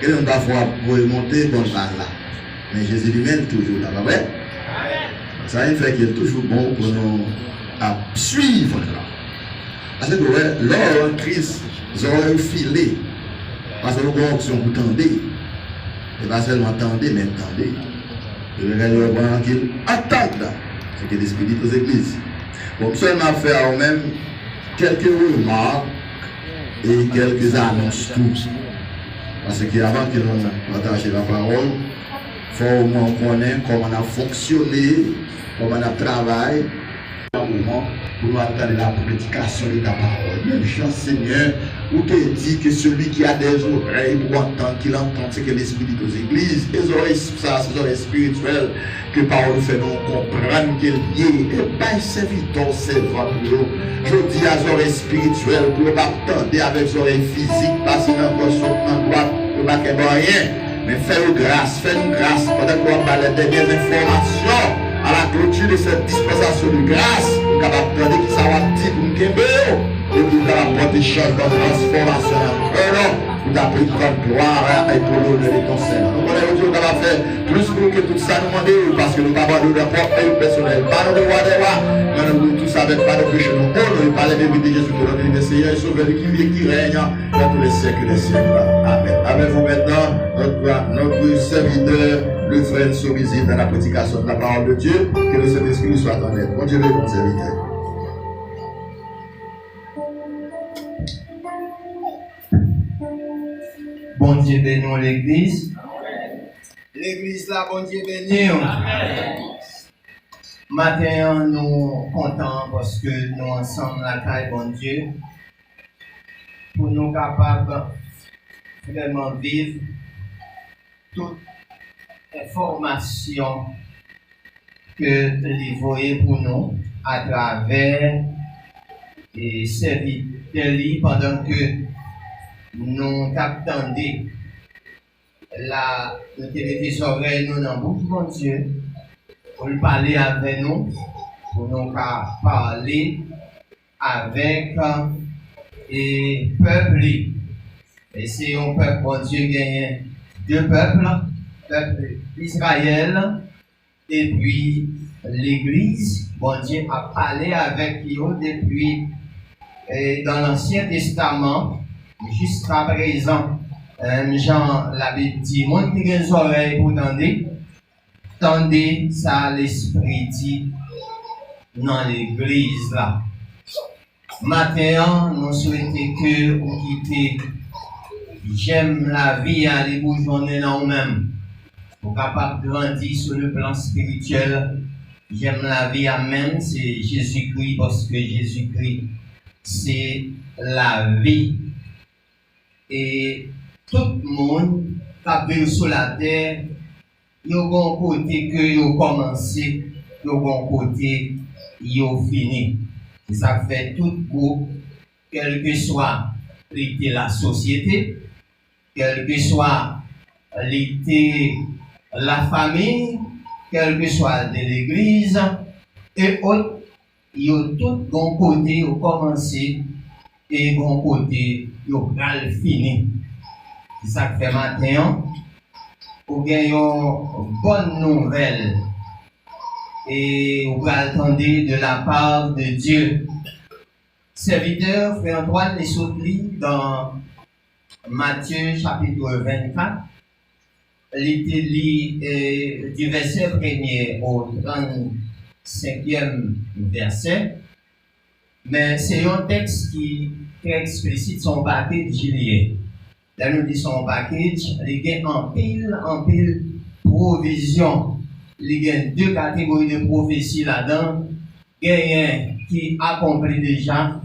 Et donc, parfois, pour remonter, bon, là. Mais Jésus lui-même, toujours là, pas vrai? Ça fait qu'il est toujours bon pour nous à suivre là. Parce que lors de Christ, ils auraient filé. Parce que nous avons option pour tendre. Et pas seulement tendre, mais tendre. Et le gars, qu'il attaque là. C'est que l'esprit dit aux églises. Bon, seulement faire même quelques remarques et quelques annonces tous. Parce qu'avant que nous partagions la parole, il faut au moins connaître comment on a fonctionné, comment on a travaillé. Un moment pour nous attendre la prédication de ta parole. Même Jean Seigneur, où te dit que celui qui a des oreilles pour entendre, qu'il entende ce que l'Esprit dit aux églises, les oreilles, ça, ces oreilles spirituelles, que parole fait nous comprendre qu'elle y est, et pas serviteur, c'est vrai pour nous. Je dis à les oreilles spirituelles, pour ne pas attendre avec les oreilles physiques, parce que dans le droite, ne pas rien. Mais fais-nous grâce, pendant qu'on parle des dernières informations. À la clôture de cette dispensation de grâce, nous sommes capables de dire que ça va dire pour nous et pour nous apporter changement, transformation dans le cœur, pour appeler comme gloire et pour l'honneur de ton Seigneur. Nous connaissons Dieu qui va faire plus pour que tout ça nous demande, parce que nous n'avons pas de propre personnel, pas de devoir de roi, mais nous tous avec pas de péché, nous honorons par les vérités de Jésus que notre Dieu Seigneur et Sauveur qui vit et qui règne dans tous les siècles des siècles. Amen. Avec vous maintenant, notre serviteur, le frère soit visible dans la prédication de la parole de Dieu, que le Saint-Esprit soit en aide. Bon Dieu, mon serviteur. Bon Dieu bénisse l'église. L'église là, bon Dieu bénisse. Matin, nous contents parce que nous ensemble la taille, bon Dieu, pour nous capables vraiment vivre toute information que les voyez pour nous à travers et servir de lui pendant que nous attendons la des oreilles nous dans bouche mon Dieu pour parler avec nous, pour nous parler avec et peuple. Et c'est un peuple, bon Dieu, gagne deux peuples, peuple Israël et puis l'Église. Bon Dieu a parlé avec eux depuis dans l'Ancien Testament jusqu'à présent. Jean la Bible dit, mon qui a des oreilles pour tendez ça l'Esprit dit dans l'Église là. Maintenant, nous souhaitons que vous quittez. J'aime la vie à aller bourgeonner dans nous-mêmes. Pour capable de grandir sur le plan spirituel. J'aime la vie à même, c'est Jésus-Christ, parce que Jésus-Christ, c'est la vie. Et tout le monde qui vit sur la terre, il y a un côté que il a commencé, il y a un côté il a fini. Et ça fait tout groupe, quelle que soit la société, quelle que soit la famille, quelle que soit l'église, et autres, il y a tout un côté qui a commencé et un côté qui a fini. C'est ça que fait maintenant, pour gagner une bonne nouvelle et vous attendre de la part de Dieu. Serviteur, frère Antoine, les soutenu dans Matthieu chapitre 24, il était lu du verset 1er au 35e verset, mais c'est un texte qui très explicite son package lié. Là, nous disons son package, il y a en pile provision. Il y a deux catégories de prophéties là-dedans. Il y a un qui accomplit déjà,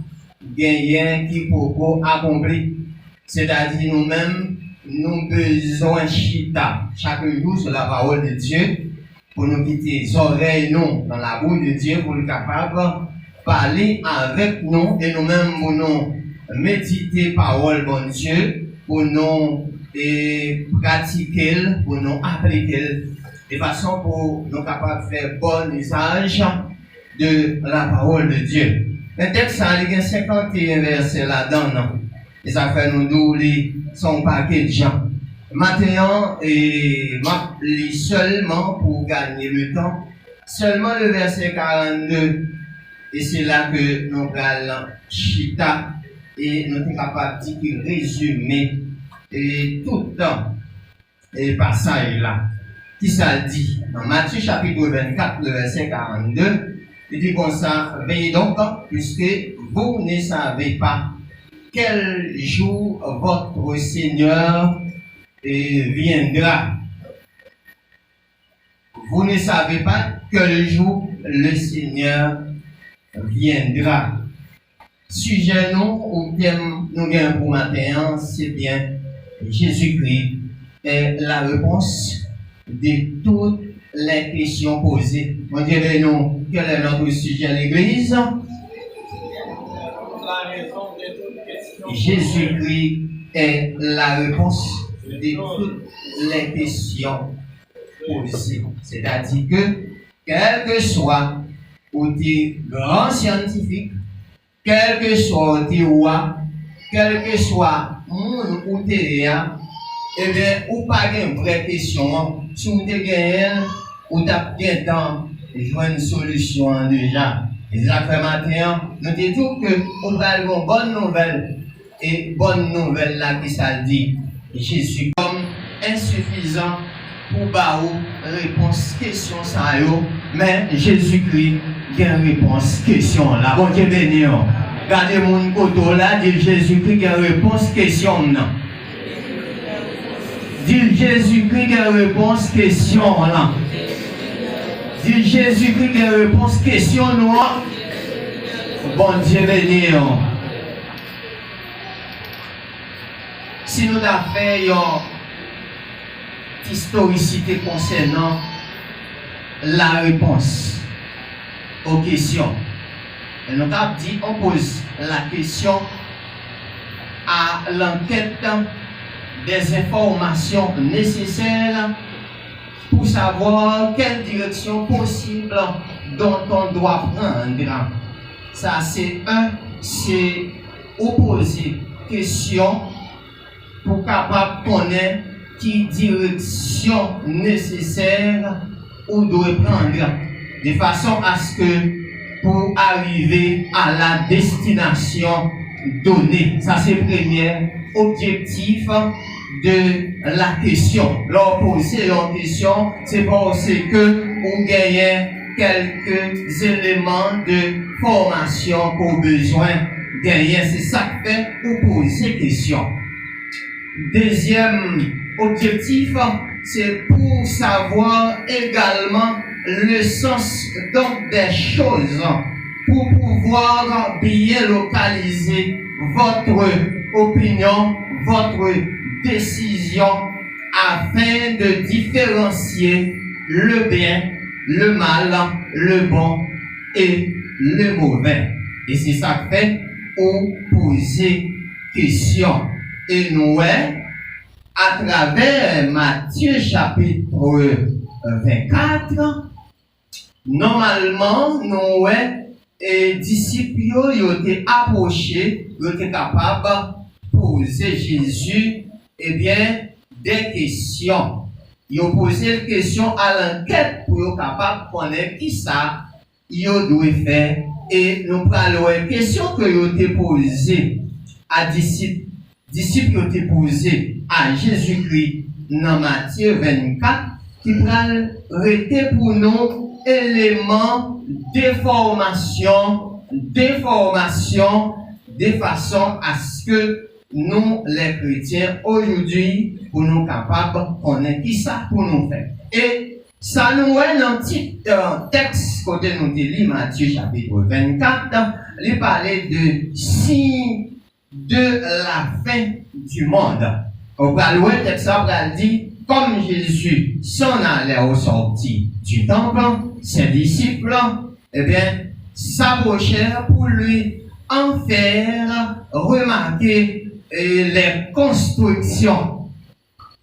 il y a un qui pour accomplir. C'est-à-dire nous-mêmes, nous besoin chita chaque jour sur la parole de Dieu pour nous quitter les oreilles nous dans la bouche de Dieu pour être capable de parler avec nous et nous-mêmes pour nous méditer parole de Dieu pour nous pratiquer, pour nous appliquer de façon pour nous capables de faire bon usage de la parole de Dieu. Le texte, il y a 51 versets là-dedans, non? Et ça fait nous douler son paquet de gens. Maintenant, et seulement pour gagner le temps, seulement le verset 42, et c'est là que nous allons chita et nous sommes capables de résumer et tout le temps et passage là. Qui ça dit? Dans Matthieu chapitre 24, le verset 42, il dit comme ça, veillez donc, puisque vous ne savez pas quel jour votre Seigneur viendra. Vous ne savez pas quel jour le Seigneur viendra. Sujet nous, ou thème nous gagnons pour matin, c'est bien Jésus-Christ est la réponse de toutes les questions posées. On dirait nous, quel est notre sujet à l'église? Jésus-Christ est la réponse de toutes les questions posées. C'est-à-dire que, quel que soit ou des grands scientifiques, quel que soit des rois, quel que soit monde ou théâtre, eh bien, ou pas une vraie question, si vous avez gagné, ou t'as bien temps, jouer une solution déjà. Et ça fait matin, nous disons que on va avoir une bonne nouvelle, et bonne nouvelle là qui ça dit, Jésus comme insuffisant pour baou réponse question ça yo, mais Jésus-Christ a une réponse question là. Bon Dieu béni. Regardez mon côté là, dit Jésus-Christ a une réponse question non. Dit Jésus-Christ a une réponse question là. Dit Jésus-Christ a une réponse question noire. Bon Dieu béni. Si nous avons fait une historicité concernant la réponse aux questions, et nous avons dit, on pose la question à l'enquête des informations nécessaires pour savoir quelle direction possible dont on doit prendre. Ça, c'est opposer question pour capable connaître qui direction nécessaire ou doit prendre, de façon à ce que pour arriver à la destination donnée. Ça, c'est le premier objectif de la question. Lorsque vous posez une question, c'est parce que vous gagnez quelques éléments de formation qu'au besoin de gagner. C'est ça que fait vous poser question. Deuxième objectif, c'est pour savoir également le sens donc des choses, pour pouvoir bien localiser votre opinion, votre décision, afin de différencier le bien, le mal, le bon et le mauvais. Et c'est ça que fait ou poser question. Et nous, à travers Matthieu chapitre 24, normalement, nous, et disciples, ils ont été approchés, ils ont été capables de poser Jésus, eh bien, des questions. Ils ont posé des questions à l'enquête pour être capables de connaître qui ça, ils doivent faire. Et nous prenons une question que ils ont été posées à disciples ont été posées à Jésus-Christ dans Matthieu 24, qui prennent rester pour nous éléments d'information, de façon à ce que nous, les chrétiens, aujourd'hui, pour nous capables de connaître qui ça pour nous faire. Et ça nous est dans un petit texte, côté nous dit Matthieu chapitre 24, il parlait de signes de la fin du monde. Au le texte ça dit, comme Jésus s'en allait au sorti du temple, ses disciples, eh bien, s'approchèrent pour lui en faire remarquer les constructions.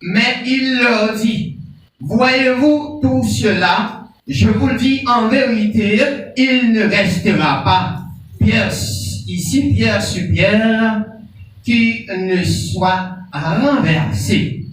Mais il leur dit, voyez-vous tout cela, je vous le dis en vérité, il ne restera pas pierre sur pierre qui ne soit renversé.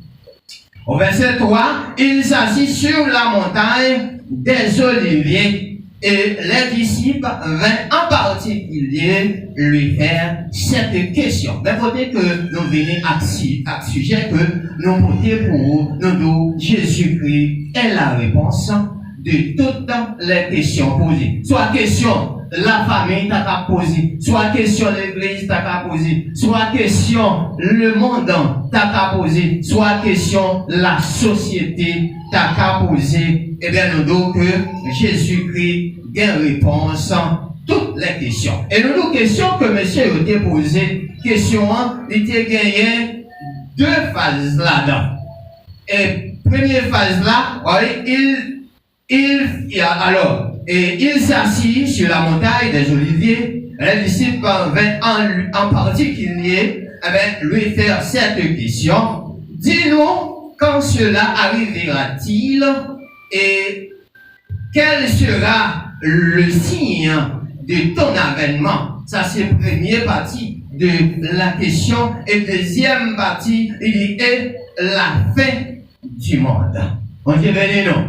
Au verset 3, il s'assit sur la montagne des Oliviers et les disciples vinrent en particulier lui faire cette question. Mais faut dire que nous venons à ce sujet que nous portons pour nous, Jésus-Christ est la réponse de toutes les questions posées. Soit question la famille t'a qu'à poser, soit question l'église t'a qu'à poser, soit question le monde t'a qu'à poser, soit question la société t'a qu'à poser. Eh bien, nous disons que Jésus-Christ a une réponse à toutes les questions. Et nous disons question que monsieur a été posée, question 1, il était gagné 2 phases là-dedans. Et première phase là, il s'assit sur la montagne des Oliviers. Les disciples vinrent en particulier lui faire cette question. Dis-nous quand cela arrivera-t-il et quel sera le signe de ton avènement? Ça c'est la première partie de la question. Et deuxième partie, il est la fin du monde. On dit béni non.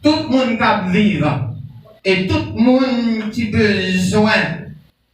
Tout le monde qui vit et tout le monde qui a besoin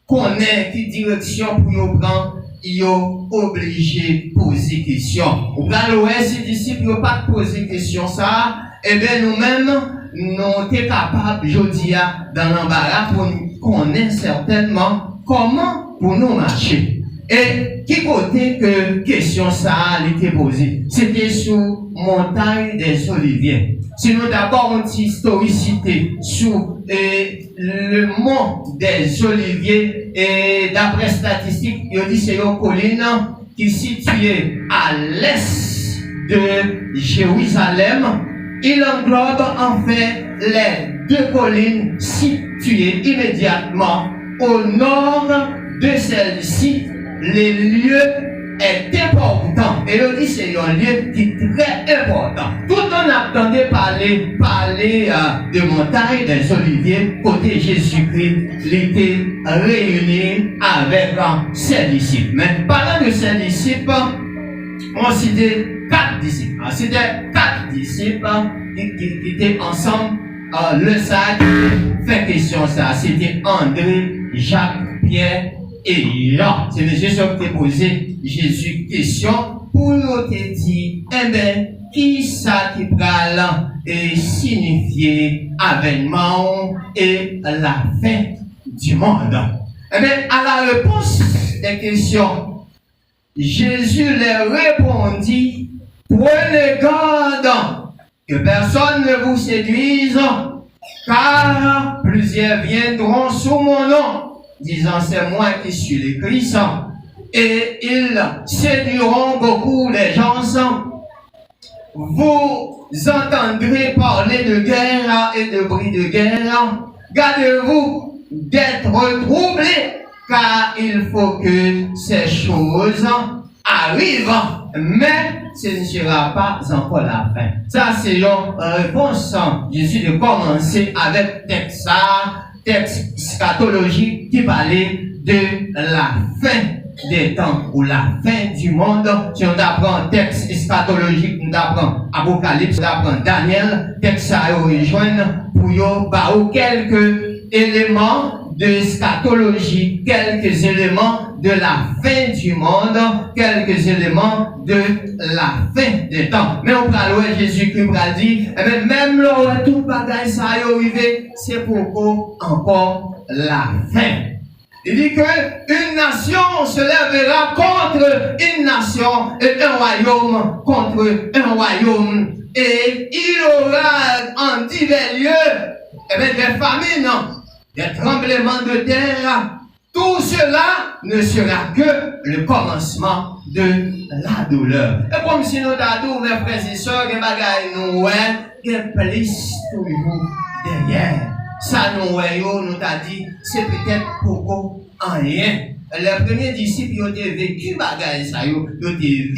connaît quelle direction pour y prendre, il est obligé de poser des questions. Ou bien, les disciples n'ont pas posé des questions, ça, eh bien, nous-mêmes, nous sommes capables, je dis, dans l'embarras, pour connaître certainement comment pour nous marcher. Et qui côté que question ça a été posée? C'était sous montagne des Oliviers. Si nous d'abord une petite historicité sur le mont des Oliviers, et d'après statistiques, il dit c'est une colline qui est située à l'est de Jérusalem. Il englobe en fait les 2 collines situées immédiatement au nord de celle-ci. Les lieux est important. Et on dit c'est un lieu qui est très important. Tout on attendait parler de montagne des Oliviers, côté Jésus-Christ, il était réuni avec ses disciples. Mais parlant de ses disciples, on citait 4 disciples. C'était 4 disciples qui étaient ensemble. Le sac fait question ça. C'était André, Jacques, Pierre, et là, c'est monsieur qui t'a posé Jésus question pour nous te dire, eh bien, qui ça qui parle et signifier avènement et la fin du monde? Eh bien, à la réponse des questions, Jésus leur répondit, prenez garde que personne ne vous séduise, car plusieurs viendront sous mon nom, disant c'est moi qui suis le Christ, et ils séduiront beaucoup les gens. Vous entendrez parler de guerre et de bruit de guerre. Gardez-vous d'être troublés, car il faut que ces choses arrivent, mais ce ne sera pas encore la fin. Ça, c'est une réponse. Jésus de commencer avec texte eschatologique qui parlait de la fin des temps ou la fin du monde. Si on apprend texte eschatologique, on apprend Apocalypse, on apprend Daniel, texte à rejoindre pour y quelques éléments de eschatologie, quelques éléments de la fin du monde, quelques éléments de la fin des temps. Mais on parle de Jésus-Christ va dire, eh bien, même là où tout bagage ça est arrivé, c'est pour encore la fin. Il dit que une nation se lèvera contre une nation et un royaume contre un royaume. Et il aura en divers lieux, eh bien, des famines, des tremblements de terre. Tout cela ne sera que le commencement de la douleur. Et comme si nous avons mes frères et sœurs, des bagailles nous, des plus toujours derrière. Ça nous t'a dit, c'est peut-être pour en rien. Les premiers disciples, ils ont vécu bagaille ça, ils ont vécu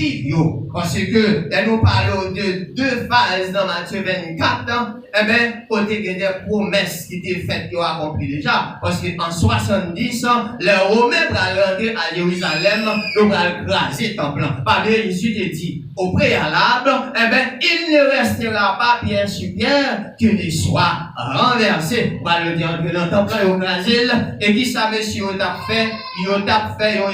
Parce que, nous parlons de deux phases dans Matthieu 24, eh bien, côté il y a des promesses qui étaient faites, qui ont accompli déjà. Parce qu'en 70, les Romains pour rentrer à Jérusalem, ils vont raser le temple. Par Jésus te dit, au préalable, eh bien, il ne restera pas pierre sur pierre qu'il soit renversé. Par le dire que dans le temple, ils ont rasé, et qui savait si on a fait une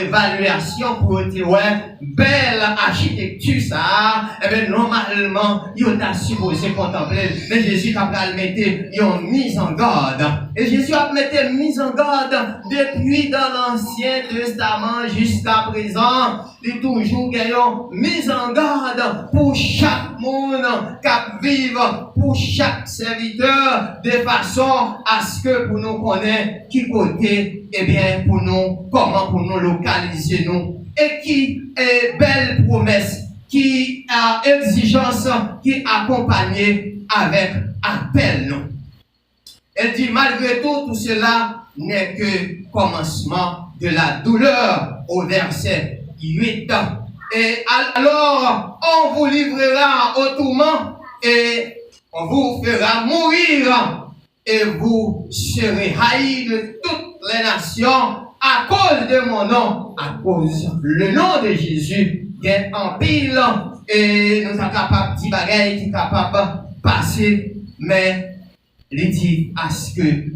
évaluation pour dire, ouais, belle architecture, ça, eh bien, normalement, ils ont supposé contempler. Mais Jésus a mettre une mise en garde. Et Jésus a mis une mise en garde depuis dans l'Ancien Testament jusqu'à présent. Il est toujours une mise en garde pour chaque monde qui vive, pour chaque serviteur, de façon à ce que pour nous connaître qui côté, eh bien, pour nous, comment pour nous localiser nous. Et qui est belle promesse, qui a exigence, qui accompagne avec appel, non. Elle dit, malgré tout cela n'est que commencement de la douleur, au verset 8. Et alors, on vous livrera au tourment, et on vous fera mourir, et vous serez haïs de toutes les nations, à cause de mon nom, à cause le nom de Jésus, qui est en pile, et nous sommes capables de dire bagaille, qui est capable passer, mais il dit à ce que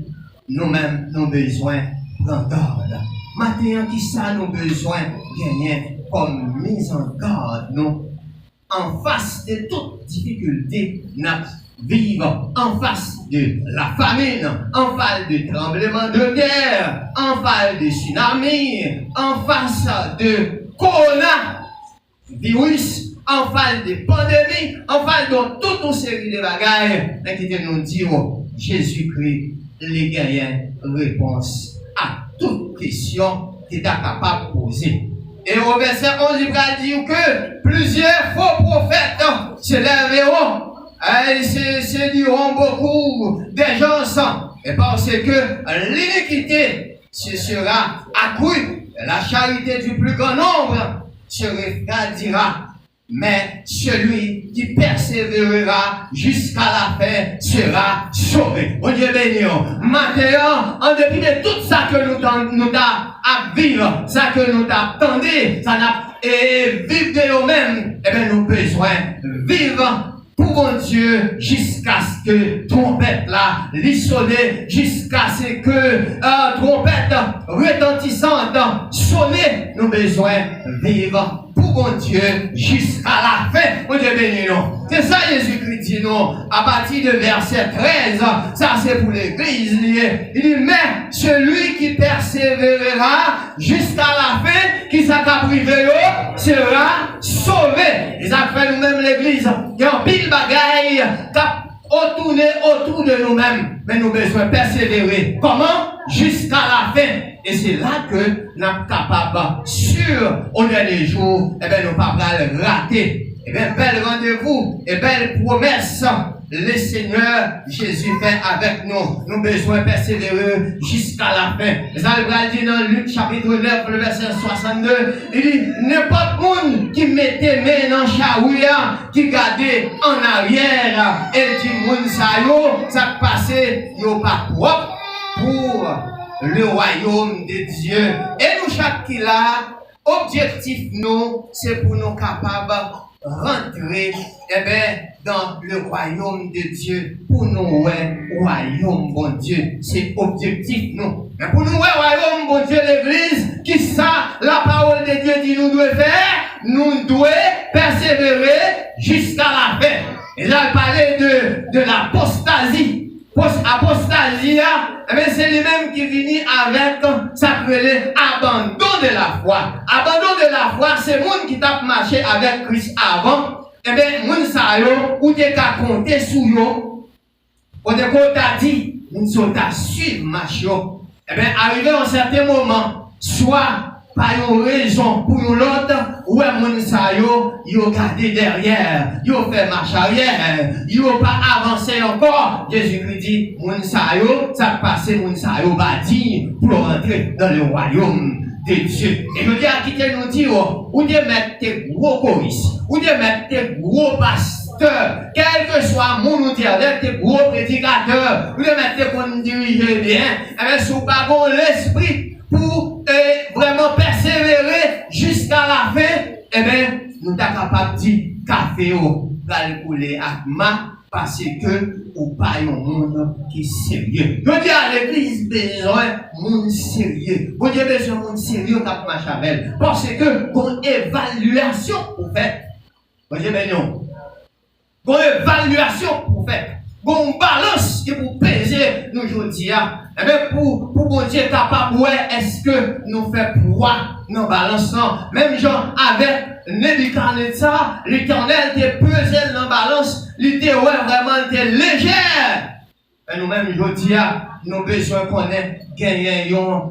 nous-mêmes, nous avons besoin d'ordre. Maintenant, qui ça nous besoin de gagner comme mise en garde, nous, en face de toute difficulté, nous vivons en face de la famine, en face de tremblements de terre, en face de tsunami, en face de coronavirus, en face de pandémie, en face de toute une série de bagailles, mais qui nous dit, Jésus-Christ, les guerriers, réponse à toute question qui est capable de poser. Et au verset 11, il va dire que plusieurs faux prophètes se lèveront. Et se diront beaucoup des gens, et parce que l'iniquité se sera accrue, la charité du plus grand nombre se refroidira. Mais celui qui persévérera jusqu'à la fin sera sauvé. Mon Dieu béni. Maintenant, en dépit de tout ça que nous avons à vivre, ça que nous attendons, ça n'a et vivre de nous-mêmes, eh bien, nous avons besoin de vivre pour mon Dieu, jusqu'à ce que trompette là, l'issonner, jusqu'à ce que trompette retentissante sonne, nous avons besoin de vivre pour mon Dieu jusqu'à la fin. Mon Dieu béni nous. C'est ça Jésus-Christ dit nous, à partir de verset 13, ça c'est pour l'église liée. Il dit, mais celui qui persévérera jusqu'à la fin, qui s'accapre sera sauvé. Et ça fait nous-mêmes l'église. Il y a un pile bagaille qui tourner autour de nous-mêmes. Mais nous avons besoin de persévérer. Comment? Jusqu'à la fin. Et c'est là que nous sommes capables, sur au dernier jour, eh bien, nous ne pouvons pas le rater. Eh bien, bel rendez-vous et belle promesse. Le Seigneur Jésus fait avec nous. Nous avons besoin de persévérer jusqu'à la fin. Et ça, il dit dans Luc chapitre 9, le verset 62, il dit, n'importe monde qui mettait main dans le chaouia, qui gardait en arrière, et dit, moun sa yo, ça passait, yo pas propre pour le royaume de Dieu. Et nous, chaque qui là, objectif nous, c'est pour nous capables rentrer, eh bien, dans le royaume de Dieu, pour nous, ouais, royaume, bon Dieu, c'est objectif, nous. Mais pour nous, ouais, royaume, bon Dieu, l'église, qui ça, la parole de Dieu dit, nous devons faire, nous devons persévérer jusqu'à la fin. Et là, il parlait de l'apostasie. Apostasie, eh bien, c'est lui-même qui vient avec ça s'appelle abandon de la foi. Abandon de la foi, c'est le monde qui t'a marché avec Christ avant. Eh bien, moun sa yo, ou te ka compter sous yo, ou te ko t'a dit, moun so t'a suivre marche yo. Eh bien, arrivé à un certain moment, soit par une raison pour l'autre, ou moun sa yo, yo gardé derrière, yo fait marche arrière, yo pas avancé encore. Jésus-Christ dit, moun sa yo, ça passe moun sa yo bâti pour rentrer dans le royaume de Dieu. Et je dis à qui nous dit, ou de mettre tes gros choristes, ou de mettre tes gros pasteurs, quel que soit mon intérieur, tes gros prédicateurs, ou de mettre tes qu'on dirige bien, et bien, sous pas bon l'esprit pour vraiment persévérer jusqu'à la fin, eh bien, nous sommes capables de dire café au couler à ma parce que ou pas un monde qui est sérieux. Je dis à l'église besoin de monde sérieux. Vous avez besoin de monde sérieux comme Machamel. Parce que une évaluation pour faire. Vous avez besoin une évaluation pour faire. Une balance qui pour peser nous aujourd'hui. Eh bien, pour bon Dieu capable, est-ce que nous faisons poids dans balance? Même genre avec Nebuchadnezzar, l'Éternel était pesé dans balance, l'idée vraiment était légère. Et nous-mêmes, aujourd'hui, nous avons besoin qu'on ait gagnant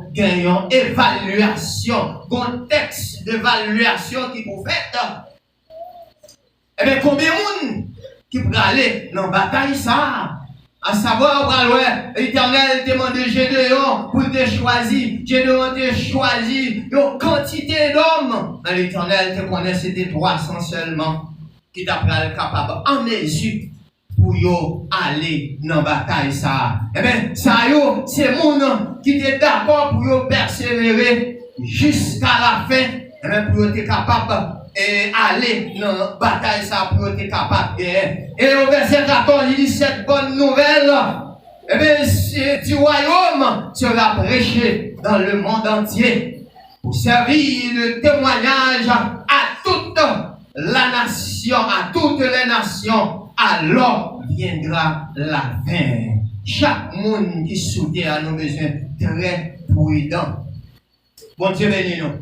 évaluation, un texte d'évaluation qui pour faire. Eh bien, combien de monde qui peut aller dans la bataille ça? À savoir, l'Éternel demande Gédéon pour te choisir. Gédéon te choisi une quantité d'hommes. L'Éternel te connaît, c'était 300 seulement qui t'a capable en mesure pour aller dans la bataille ça. Eh bien, ça c'est monde qui est d'accord pour persévérer jusqu'à la fin. Eh bien, pour être capable et aller dans la bataille, ça pour être capable. Et au verset 14, il dit cette bonne nouvelle, eh bien, du royaume sera prêché dans le monde entier pour servir de témoignage à toute la nation, à toutes les nations. Alors viendra la fin. Chaque monde qui soutient à nos besoins très prudent. Bon Dieu bénis nous.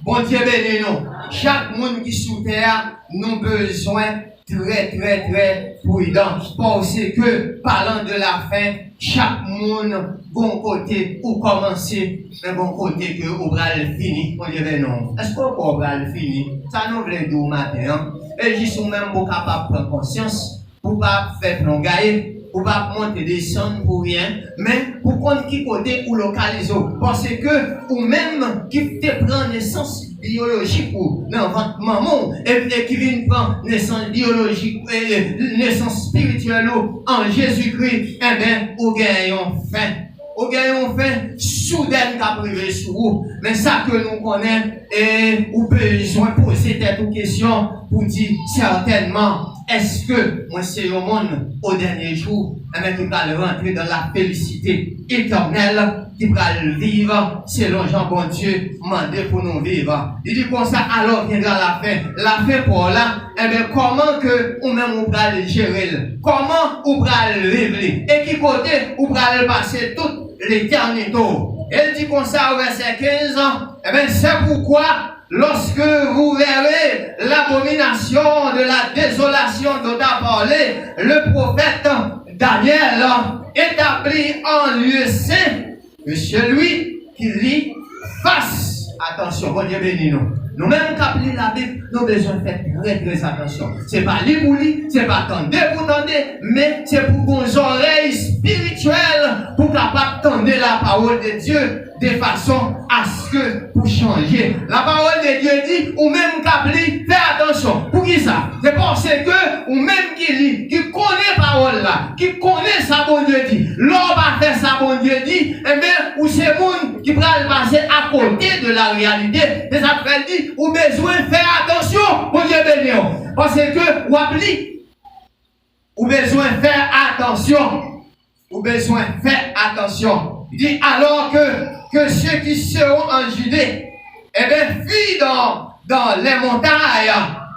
Bon Dieu bénis nous. Chaque monde qui sous terre, nous besoin très prudent. Parce que, parlant de la fin, chaque monde, bon côté, ou commencer, mais bon côté que, au bras le fini. On dirait non. Est-ce qu'on bras le fini? Ça nous voulait dire au matin, et j'y suis même pas capable de prendre conscience, pour pas faire plongailler. Pour pas monter des sons pour rien, mais pour qu'on qui côté ou localiser. Parce que, ou même qui te prend naissance biologique ou dans votre maman, et qui vient prendre naissance biologique, naissance spirituelle en Jésus-Christ, eh bien, ou gagnons fin. Ou gagnons fin, soudaine qu'a privé sur vous. Mais ça que nous connaissons, et ou besoin de poser cette question pour dire certainement, est-ce que moi c'est au monde au dernier jour, et qui va rentrer dans la félicité éternelle, qui va le vivre selon Jean bon Dieu mandé pour nous vivre. Il dit comme ça, alors viendra la fin. La fin pour là, eh bien comment que ou même on va le gérer, comment on va le vivre, et qui côté on va le passer toute l'éternité. Il dit comme ça au verset 15, eh bien c'est pourquoi lorsque vous verrez l'abomination de la désolation dont a parlé le prophète Daniel établi en lieu saint, que celui qui lit fasse attention. Bon Dieu béni nous. Nous-mêmes qui lisons la Bible, nous avons besoin de faire très attention. Ce n'est pas lire pour lire, ce n'est pas attendre pour tendre, mais c'est pour vos oreilles spirituelles pour capable tendre la parole de Dieu de façon à ce que pour changer. La parole de Dieu dit, ou même qui lit, fais attention. Pour qui ça? C'est parce que, ou même qui lit, qui connaît la parole là, qui connaît sa bon Dieu dit, l'homme va faire sa bon Dieu dit, eh bien, ou c'est monde qui va passer à côté de la réalité. Et ça fait dire, ou besoin de faire attention, bon Dieu béni. Parce que, ou appli, ou besoin de faire attention. Ou besoin de faire attention. Il dit, alors que ceux qui seront en Judée, eh bien, fuient dans les montagnes,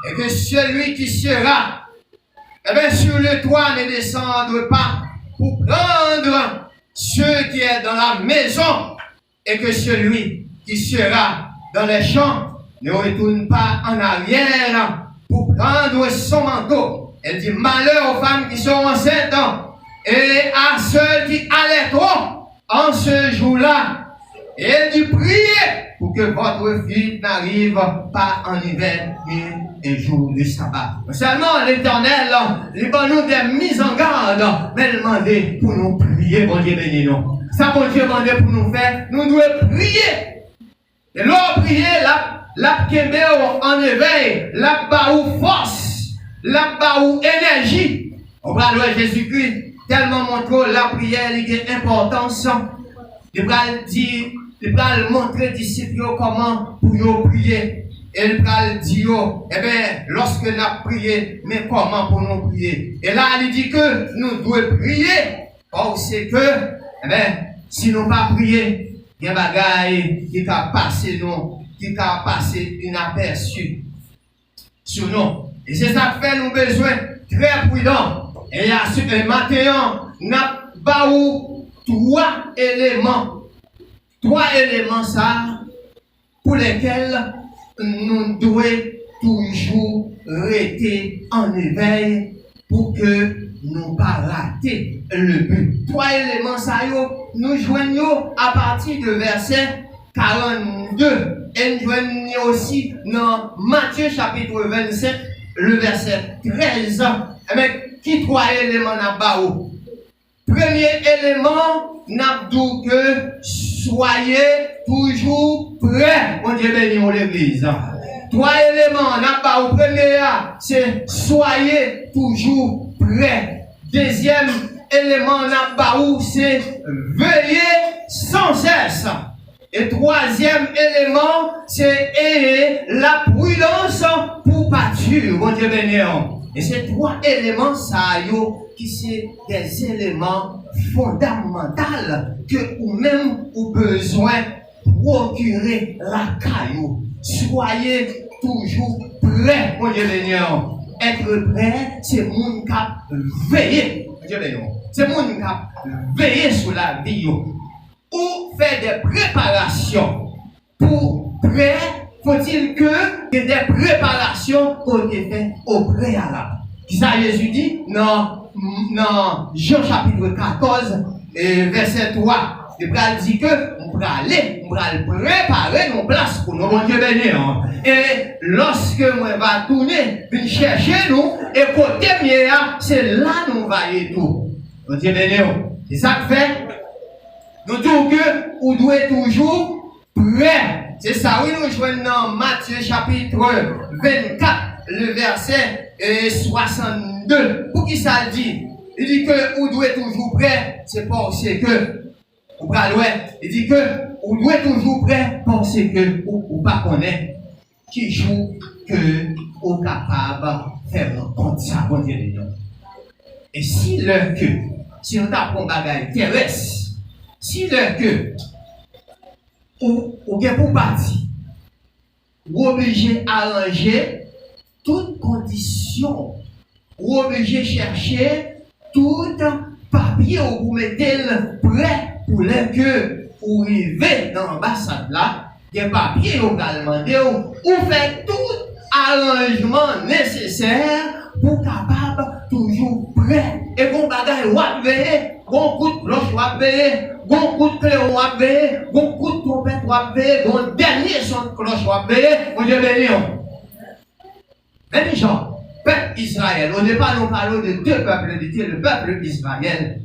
et que celui qui sera, eh bien, sur le toit ne descende pas pour prendre ceux qui est dans la maison, et que celui qui sera dans les champs ne retourne pas en arrière pour prendre son manteau. Elle dit, malheur aux femmes qui sont enceintes, et à ceux qui allaiteront en ce jour-là. Et elle dit, priez pour que votre fille n'arrive pas en hiver et jour du sabbat. Seulement l'Éternel, il va nous des mises en garde, mais il demande pour nous prier, bon Dieu béni nous. Ça, bon Dieu demande pour nous faire, nous devons prier. Et l'on prier, la kembe en éveil, la baou force, la baou énergie. On va louer Jésus-Christ tellement montré la prière, il y a importance. Il va dire, il va montrer aux disciples comment pour prier. Et il va dire, eh bien, lorsque nous avons prié, mais comment pour nous prier? Et là, il dit que nous devons prier. Or, c'est que, eh bien, si nous pas prier, il y a des bagailles qui va passer nous, qui va passer inaperçu sur nous. Et c'est ça que fait nous besoin très prudents. Et il y a ce matin, nous avons trois éléments. Trois éléments, ça, pour lesquels nous devons toujours rester en éveil pour que nous ne pas rater le but. Trois éléments, ça, nous joignons à partir de verset 42. Et nous joignons aussi dans Matthieu chapitre 27, le verset 13. Avec qui trois éléments n'a pas où? Premier élément, n'a dit que soyez toujours prêts. Mon Dieu béni l'église. Trois éléments n'a pas où. Premier, c'est soyez toujours prêts. Deuxième élément n'a pas où, c'est veiller sans cesse. Et troisième élément, c'est ayez la prudence pour pâture. Mon Dieu béni. Et ces trois éléments, ça qui sont des éléments fondamentaux que vous-même vous besoin procurer la caillou. Soyez toujours prêts, mon Dieu béni. Être prêt, c'est mon cap veiller. Mon Dieu béni. C'est mon cap veiller sur la vie. Ou faire des préparations pour prêt. Faut-il que des préparations ont été faites au préalable. Ça, Jésus dit dans Jean chapitre 14, verset 3. Il dit que on va aller préparer nos places pour nous, mon Dieu béni. Et lorsque moi va tourner, venir chercher nous, et côté mien, c'est là nous va aller tout. Mon Dieu béni. C'est ça que fait. Nous disons que vous devez toujours prêt. C'est ça, oui, nous jouons dans Matthieu chapitre 24, le verset 62. Pour qui ça dit? Il dit que vous devez toujours prêt, c'est parce que, il dit que vous devez toujours prêt parce que vous ne connaissez pas qui joue que vous êtes capable de faire compte ça, bon Dieu. Et si le que, si nous avons un bagage terrestre, si le que, ou bien pour partir, ou obligé arranger toutes conditions, ou obligé chercher tout papier où vous mettez prêt pour les que vous arrivez dans l'ambassade là, des papiers vous demandez ou fait tout arrangement nécessaire pour capable toujours prêt. Et bon bagage ou à veiller, bon coup de cloche ou à veiller, bon coup de clé ou à veiller, bon coup de trompette ou à veiller, bon dernier son de cloche ou à veiller, mon Dieu béni. Même gens, peuple Israël, au départ nous parlons de deux peuples de Dieu, le peuple d'Israël.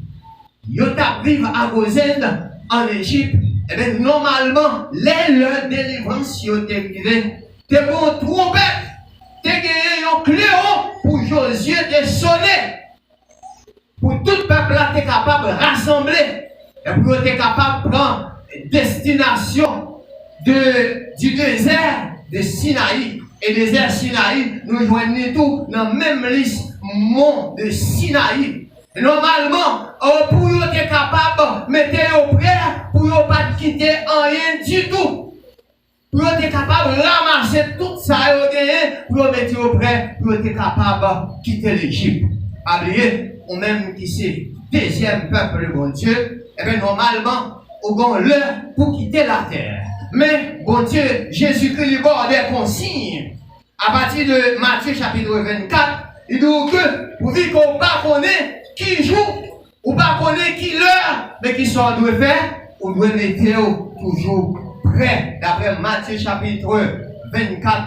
Ils vivent à Goshen en Égypte. Et bien normalement, leur délivrance est arrivée. T'es bon trompette, t'es gagné un cléon pour Josué de sonner. Pour tout le peuple là, t'es capable de rassembler. Et pour être capable de prendre destination du désert de Sinaï. Et le désert Sinaï, nous joignons tout dans la même liste mont de Sinaï. Et normalement, pour être capable de mettre au prêt, pour ne pas quitter rien du tout. Pour être capable de ramasser tout ça pour mettre au prêt, pour être capable de quitter l'Égypte. Oubliez, ou même qui c'est deuxième peuple de bon Dieu, et bien normalement, on a l'heure pour quitter la terre. Mais, bon Dieu, Jésus-Christ lui borde des consignes. À partir de Matthieu chapitre 24, il dit que, vous dites qu'on ne connaît pas qui joue, ou pas connaît qui l'heure, mais qui sont doit faire, on doit mettre toujours prêt. D'après Matthieu chapitre 24,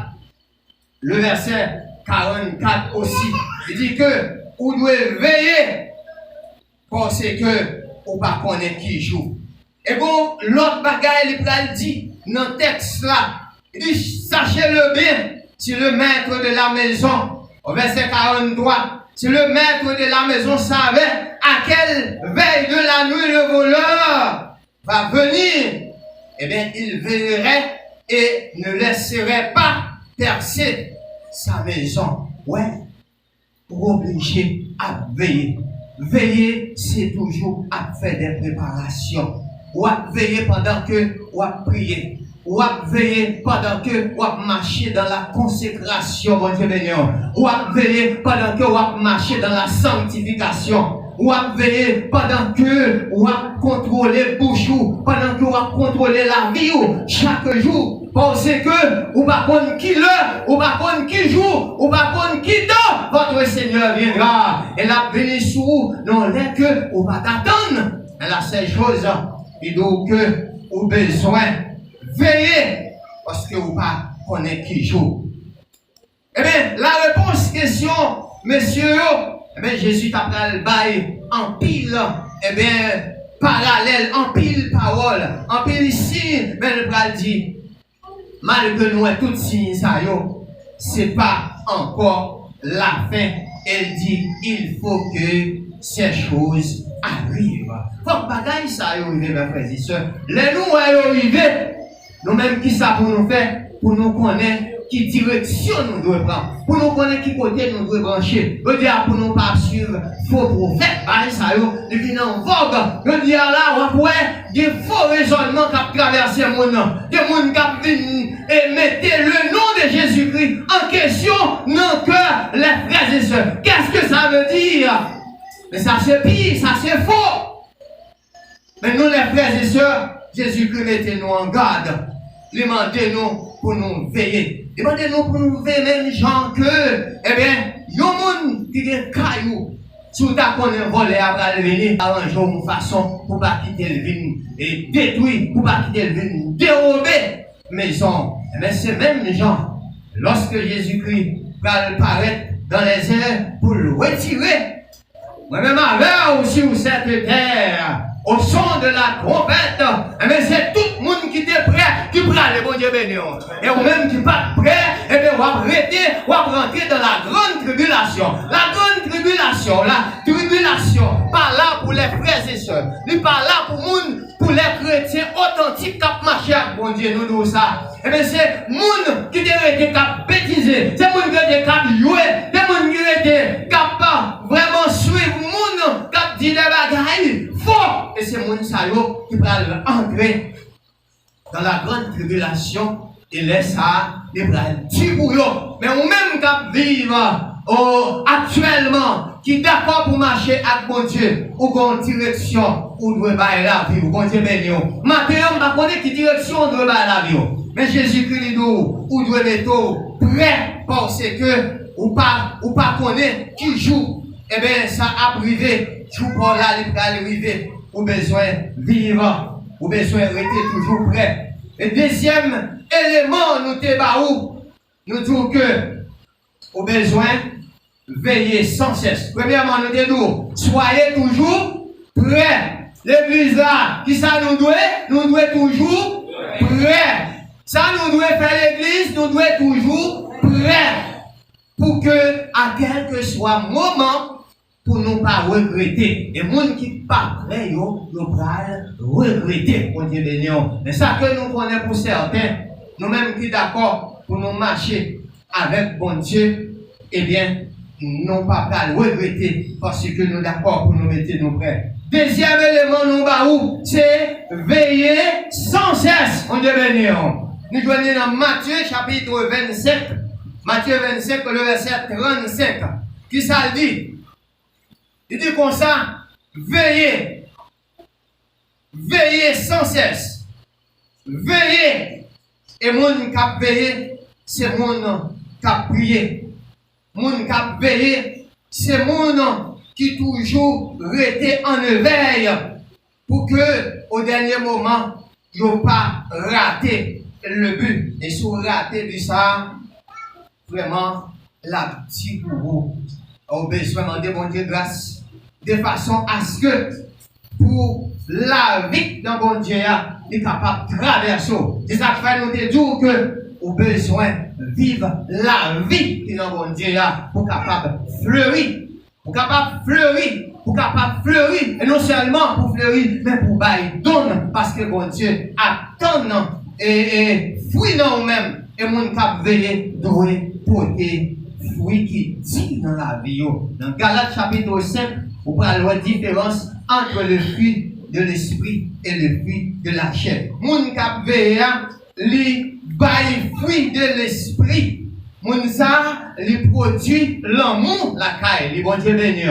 le verset 44 aussi. Il dit que, vous devez veiller, parce que, on ne pas connaît qui joue. Et bon, l'autre bagaille, il dit, dans le texte là, il dit, sachez-le bien, si le maître de la maison, au verset 43, si le maître de la maison savait à quelle veille de la nuit le voleur va venir, eh bien, il veillerait et ne laisserait pas percer sa maison. Ouais, obligé à veiller. Veiller, c'est toujours à faire des préparations. Ou à veiller pendant que ou à prier. Ou à veiller pendant que ou à marcher dans la consécration, mon Dieu bénéant. Ou à veiller pendant que ou à marcher dans la sanctification. Ou à veiller pendant que ou à contrôler bouche ou pendant que ou à contrôler la vie ou chaque jour. Parce que ou pas connaître qui l'heure, ou pas connaître qui jour, ou pas connaître qui temps, votre Seigneur viendra. Et la béni sur vous, non n'est que ou pas t'attendre. Et là, ces choses, il doit que ou besoin veiller parce que vous pas connaître qui joue. Eh bien, la réponse question, messieurs, eh bien, Jésus t'a pris le bail en pile, eh bien, parallèle, en pile parole, en pile ici, mais le bras dit, malgré nous, tout signe ça, c'est pas encore la fin. Elle dit, il faut que ces choses arrivent. Faut que bagaille ça arrive, mes frères et sœurs. Les nous arrivent, nous-mêmes qui ça pour nous faire, pour nous connaître qui direction nous devons prendre, pour nous connaître qui côté nous devons brancher. Je dis pour nous pas suivre faux prophètes, ça y est, devient en vogue. Je dis là, on voit des faux raisonnements qui traversent le monde, des gens qui viennent et mettez le nom de Jésus-Christ en question dans le cœur, les frères et sœurs. Qu'est-ce que ça veut dire? Mais ça c'est pire, ça c'est faux. Mais nous les frères et sœurs, Jésus-Christ mettez-nous en garde. Demandez-nous pour nous veiller. Demandez-nous pour nous veiller même gens que, eh bien, il y a un monde qui est caillou. Si vous avez un volé après le venir, arrangez une façon pour ne pas quitter le vin et détruire, pour ne pas quitter le vin, dérober maison. Mais ces mêmes gens, lorsque Jésus-Christ va paraître dans les airs pour le retirer, moi-même avec aussi sur cette terre, au son de la trompette, mais c'est tout le monde qui est prêt, qui prend le bon Dieu béni. Et ou même qui n'est pas prêt, et bien on va arrêter, on va rentrer dans la grande tribulation. La grande tribulation, pas là pour les frères et sœurs, ni pas là pour les chrétiens authentiques qui marchent avec bon Dieu, nous disons ça. Et bien c'est monde qui a été bêtisé, c'est monde qui a été joué, c'est monde qui a été capable vraiment suivre monde qui a dit des bagailles faux. Et c'est monde qui va entrer dans la grande tribulation et laisse ça, il va tuer pour eux. Mais ou même qui vivent actuellement, qui est d'accord pour marcher avec mon Dieu, ou qu'on direction, ou doit bailler la vie, ou bon Dieu béni. Maintenant, on va connaître qui direction on doit bailler la vie. Mais Jésus-Christ dit, ou doit mettre prêt parce que, ou pas connaître qui joue. Eh bien, ça a privé, tout pour là, il va arriver, ou besoin vivre, ou besoin rester toujours prêt. Le deuxième élément, nous te nous disons que, au besoin, veiller sans cesse. Premièrement, nous disons, soyez toujours prêts. L'église là, qui ça nous doit toujours prêts. Ça nous doit faire l'église, nous doit toujours prêts. Pour que, à quel que soit moment, pour nous pas regretter. Et les gens qui ne sont pas prêts, nous regretter, mon Dieu béni. Mais ça que nous connaissons pour certains, nous-mêmes qui d'accord pour nous marcher avec bon Dieu, eh bien, non pas à regretter parce que nous d'accord pour nous mettre nous prêts. Deuxième élément, nous c'est veiller sans cesse, mon Dieu béni. Nous venons dans Matthieu chapitre 27, Matthieu 25, le verset 35, qui ça dit? Il dit comme ça, veillez sans cesse, veillez. Et mon qui veillé, c'est mon qui prié. Mon qui veillé, c'est mon qui toujours resté en éveil pour que au dernier moment, il n'ait pas raté le but. Et si vous ratez de ça, vraiment, la petite pour vous, on a besoin de mon Dieu grâce, de façon à ce que pour la vie dans bon Dieu est capable de traverser. C'est ça qui fait nous dire que au besoin de vivre la vie qui est dans bon Dieu pour capable de fleurir. Pour capable de fleurir. Pour capable de fleurir. Et non seulement pour fleurir, mais pour bailler donne. Parce que bon Dieu attend et fruit dans nous-mêmes. Et mon cap veiller doit porter fruit qui dit dans la vie. Dans Galates chapitre 5, on parle de la différence entre le fruit de l'esprit et le fruit de la chair. Mon cap veiller, li bail fruit de l'esprit. Mon ça, li produit l'amour, la caille, li bon Dieu béni.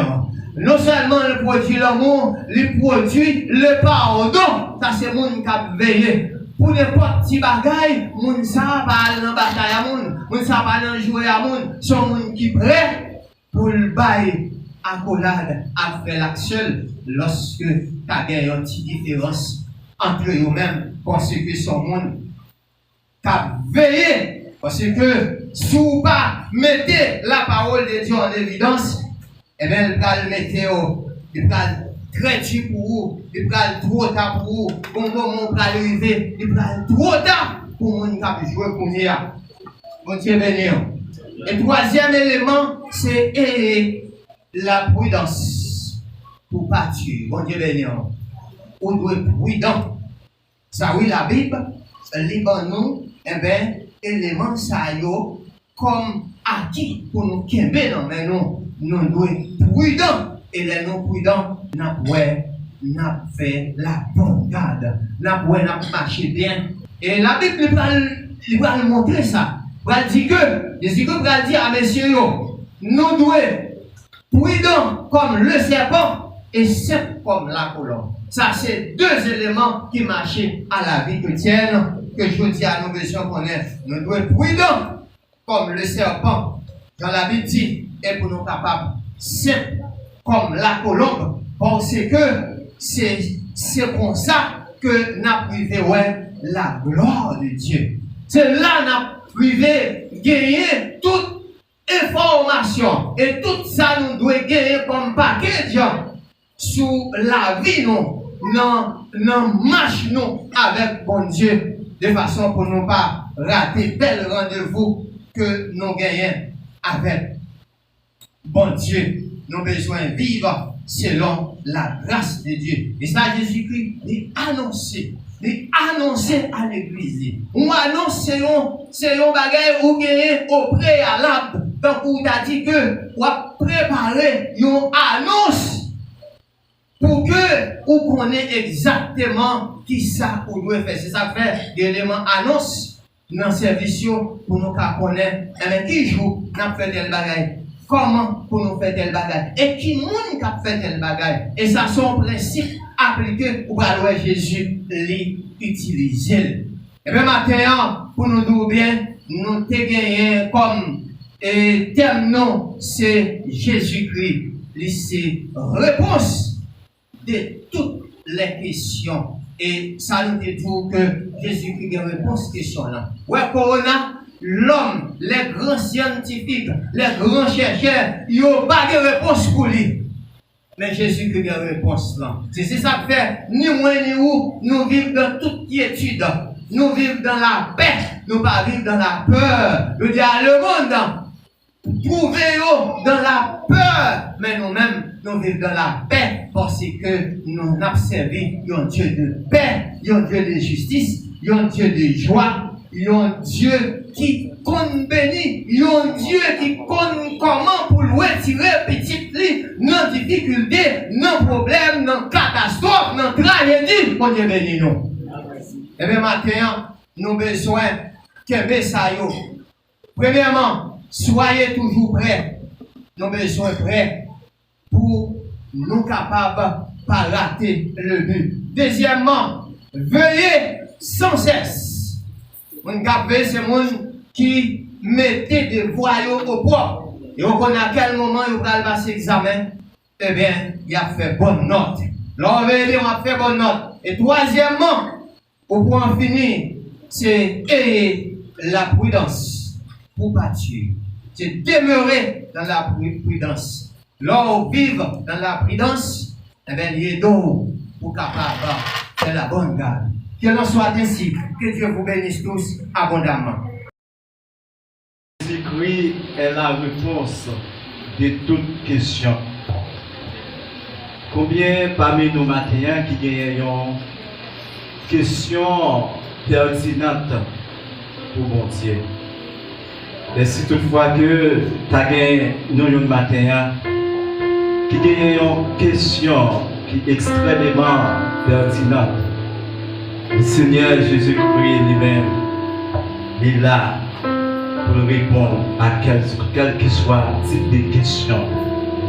Non seulement le produit l'amour, il produit le pardon. Ça c'est mon cap veillé. Pour n'importe petit bagaille, mon ça va aller dans la bataille à mon ça va aller jouer à mon, son monde qui prêt pour le bail accolade à faire l'action lorsque tu as gagné une petite différence entre eux-mêmes parce que son monde cap veillé. Parce que si vous pas mettez la parole de Dieu en évidence, eh bien, il va le mettre, il va très dur pour vous, il va trop tard pour vous, bon moment pour arriver, il va trop tard pour vous qui jouer pour nous. Bon Dieu béni. Et troisième élément, c'est la prudence pour pas tuer. Bon Dieu béni. On doit être prudent. Ça oui, la Bible, nous, eh bien, élément ça y comme acquis pour nous québer dans mais nous devons être prudents. Et les non prudents, nous fait la bonne garde. Nous marcher bien. Et la Bible va nous montrer ça. Il va dire que, Jésus va dire à messieurs, nous devons être prudents comme le serpent et simples comme la colombe. Ça, c'est deux éléments qui marchent à la vie chrétienne que je dis à nos besoins connaître. Nous devons être prudents comme le serpent. Dans la Bible dit, et pour nous capables, simples comme la colombe, parce que c'est comme ça que nous avons privé la gloire de Dieu. C'est là que nous avons privé gagner toute information. Et tout ça nous doit gagner comme paquet sur la vie, nous marche nous avec bon Dieu, de façon pour ne pas rater tel rendez-vous que nous gagnons avec bon Dieu. Nous avons besoin de vivre selon la grâce de Dieu. Et ça, Jésus-Christ est annoncé à l'église. On annonce c'est un bagage ou gagner au préalable. Donc, on t'a dit que on va préparer une annonce pour que on connaisse exactement qui ça on doit faire. C'est ça fait l'élément annonce dans le service pour nous connaître qui jour nous fait tel bagage. Comment pour nous faire tel bagage et qui monde qui a fait tel bagage. Et ça son principe appliqué pour aller Jésus l'utiliser. Et bien maintenant, pour nous dire bien, nous te gagné comme thème non, c'est Jésus-Christ. C'est réponse de toutes les questions. Et ça nous dit que Jésus-Christ a réponse à ces questions-là. Ouais, Corona, l'homme, les grands scientifiques, les grands chercheurs, ils n'ont pas de réponse pour lui. Mais Jésus-Christ a réponse là. C'est ça que fait, ni moi ni vous, nous vivons dans toute quiétude. Nous vivons dans la paix, nous pas vivre dans la peur. Nous disons à le monde, trouvez-vous dans la peur. Mais nous-mêmes, nous vivons dans la paix parce que nous avons servi un Dieu de paix, un Dieu de justice, un Dieu de joie, un Dieu qui compte béni, un Dieu qui compte comment pour le retirer petit lit, non difficulté, non problème, non catastrophe, non tragédie. Bon Dieu béni nous. Et bien maintenant, nous avons besoin que ça yo. Premièrement, soyez toujours prêts. Nous avons besoin prêts pour nous capables de pas rater le but. Deuxièmement, veillez sans cesse. On capable c'est monde qui mettait des voyous au poids. Et on connaît à quel moment il va passer l'examen. Eh bien, il a fait bonne note. Là, on a fait bonne note. Et troisièmement, pour en finir, c'est la prudence pour pas tuer. C'est demeurer dans la prudence. Là, on vit dans la prudence, eh bien, il est d'eau. pour capable faire la bonne garde. Qu'il en soit ainsi, que Dieu vous bénisse tous abondamment. Jésus-Christ est la réponse de toute question. Combien parmi nous matins qui gagnent une question pertinente pour mon Dieu? Et si toutefois que tu as gagné nous matin qui gagne une question qui est extrêmement pertinente, le Seigneur Jésus-Christ lui-même est là pour répondre à quel que soit le type de question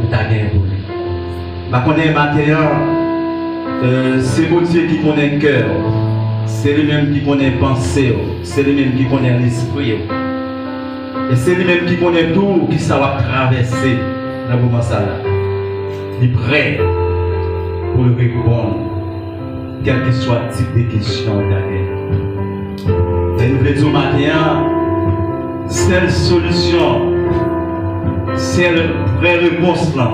que tu as gagné pour lui. Je connais matin, c'est mon Dieu qui connaît le cœur, c'est lui-même qui connaît la pensée, c'est lui-même qui connaît l'esprit. Et c'est lui-même qui connaît tout, qui saura traverser dans le moment là. Il est prêt pour le répondre, quel que soit le type de question derrière. Et nous voulons dire matin, seule solution, seule vraie réponse là,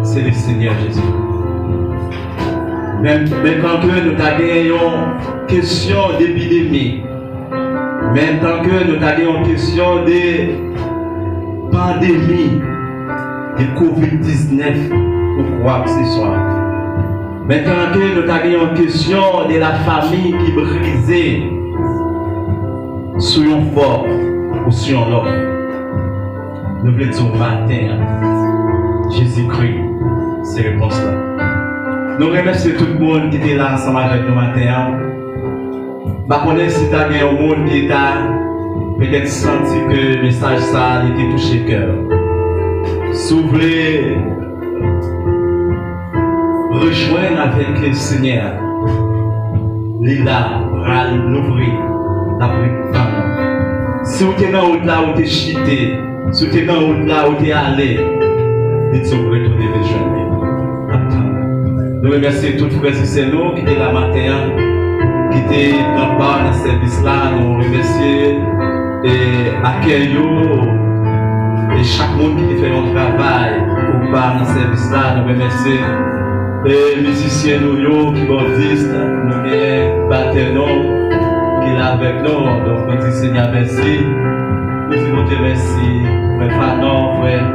c'est le Seigneur Jésus. Même quand nous avons une question d'épidémie, même tant que nous avons une question de pandémie, de COVID-19, ou quoi que ce soit. Maintenant que nous avons une question de la famille qui est brisée, sur un fort ou sur l'autre. Nous voulons dire matin, Jésus-Christ, c'est réponse là. Nous remercions tout le monde qui était là ensemble avec nous matin. Je connais si tu as un monde qui t'a peut-être senti que le message ça était touché le cœur. Si vous voulez rejoindre avec le Seigneur, il est là pour l'ouvrir, la préparer. Si vous êtes dans la route là où tu es chité, si vous êtes dans la route là où tu es allé, dites-vous pour retourner rejoindre. Nous remercions tous les frères et sœurs qui étaient là matin, qui étaient dans ce service là. Nous remercions et accueillons et chaque monde qui fait un travail pour dans ce service là. Nous remercions les musiciens qui baptisent, nous les batteurs qui est là avec nous. Donc nous disons Seigneur merci. Nous disons Dieu merci. Frère Fanon, frère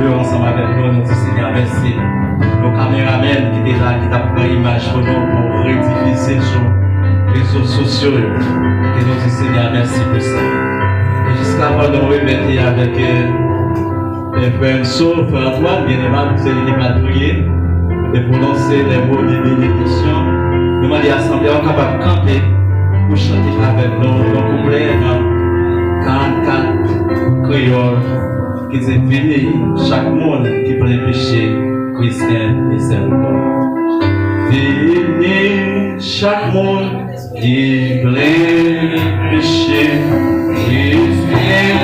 nous ensemble avec nous. Nous disons Seigneur merci. Nos caméramans qui étaient là, qui t'a pris l'image pour nous, pour rediffuser sur les réseaux sociaux. Et nous disons Seigneur merci pour ça. Et jusqu'à avant de nous remettre avec frère Enso, frère Antoine, bien aimable, vous allez pas prier et prononcer les mots de bénédiction. Nous demandons à l'Assemblée capable de camper pour chanter avec nous. Donc, vous voulez, 44 créoles qui sont bénis, chaque monde qui peut les péchés, chrétien et servant. Bénis chaque monde qui peut les péchés, chrétien.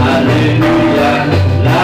Alléluia, la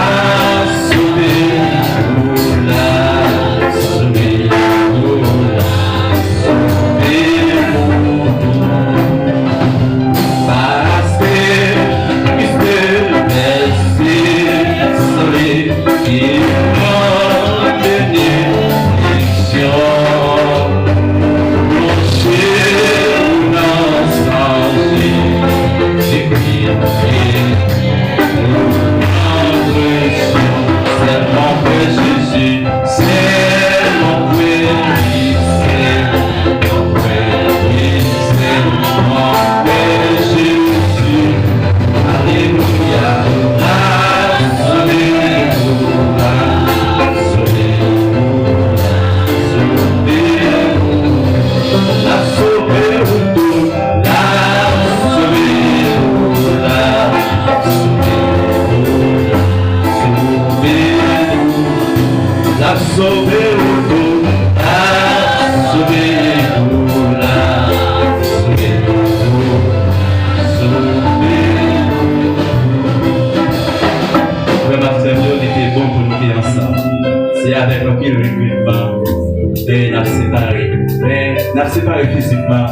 et n'a séparé. Mais n'a séparé physiquement,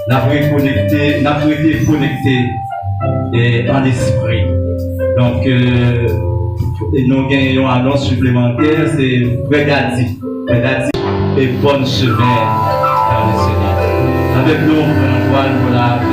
n'a reconnecté, n'a été connecté et en esprit. Donc, nous gagnons une annonce supplémentaire, c'est Fredadi et bonne semaine dans le Seigneur. Avec nous, on va voir